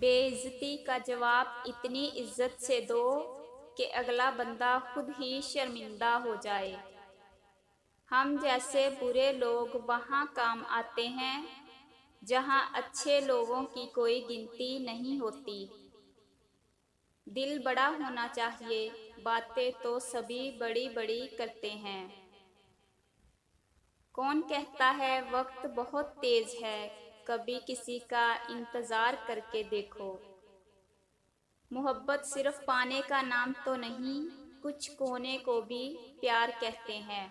بے عزتی کا جواب اتنی عزت سے دو کہ اگلا بندہ خود ہی شرمندہ ہو جائے۔ ہم جیسے برے لوگ وہاں کام آتے ہیں جہاں اچھے لوگوں کی کوئی گنتی نہیں ہوتی۔ دل بڑا ہونا چاہیے، باتیں تو سبھی بڑی بڑی کرتے ہیں۔ کون کہتا ہے وقت بہت تیز ہے، کبھی کسی کا انتظار کر کے دیکھو۔ محبت صرف پانے کا نام تو نہیں، کچھ کونے کو بھی پیار کہتے ہیں۔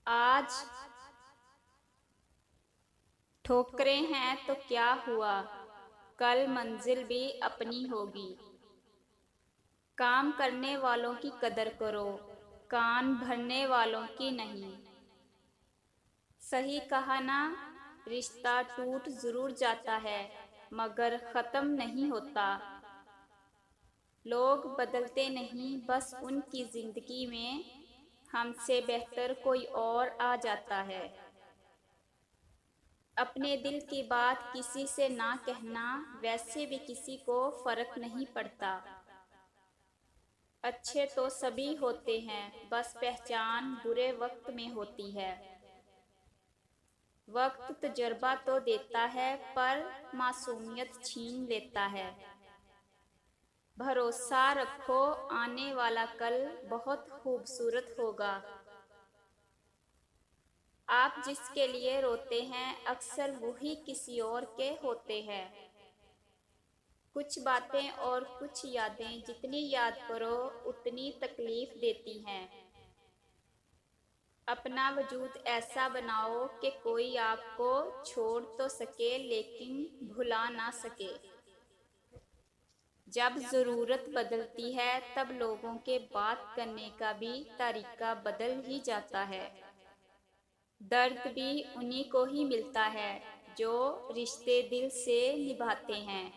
آج ٹھوکریں ہیں تو کیا ہوا، کل منزل بھی اپنی ہوگی۔ کام کرنے والوں کی قدر کرو، کان بھرنے والوں کی نہیں۔ صحیح کہا نا، رشتہ ٹوٹ ضرور جاتا ہے مگر ختم نہیں ہوتا۔ لوگ بدلتے نہیں، بس ان کی زندگی میں ہم سے بہتر کوئی اور آ جاتا ہے۔ اپنے دل کی بات کسی سے نہ کہنا، ویسے بھی کسی کو فرق نہیں پڑتا۔ اچھے تو سبھی ہوتے ہیں، بس پہچان برے وقت میں ہوتی ہے۔ وقت تجربہ تو دیتا ہے پر معصومیت چھین لیتا ہے۔ بھروسہ رکھو، آنے والا کل بہت خوبصورت ہوگا۔ آپ جس کے لیے روتے ہیں اکثر وہی کسی اور کے ہوتے ہیں۔ کچھ باتیں اور کچھ یادیں جتنی یاد کرو اتنی تکلیف دیتی ہیں۔ اپنا وجود ایسا بناؤ کہ کوئی آپ کو چھوڑ تو سکے لیکن بھلا نہ سکے۔ جب ضرورت بدلتی ہے تب لوگوں کے بات کرنے کا بھی طریقہ بدل ہی جاتا ہے۔ درد بھی انہی کو ہی ملتا ہے جو رشتے دل سے نبھاتے ہیں۔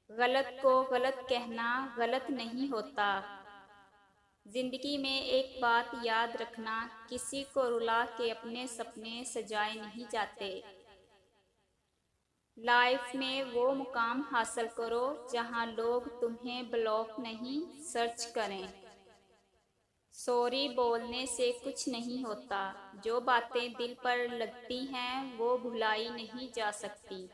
غلط کو غلط کہنا غلط نہیں ہوتا۔ زندگی میں ایک بات یاد رکھنا، کسی کو رلا کے اپنے سپنے سجائے نہیں جاتے۔ لائف میں وہ مقام حاصل کرو جہاں لوگ تمہیں بلاک نہیں سرچ کریں۔ سوری بولنے سے کچھ نہیں ہوتا، جو باتیں دل پر لگتی ہیں وہ بھلائی نہیں جا سکتی۔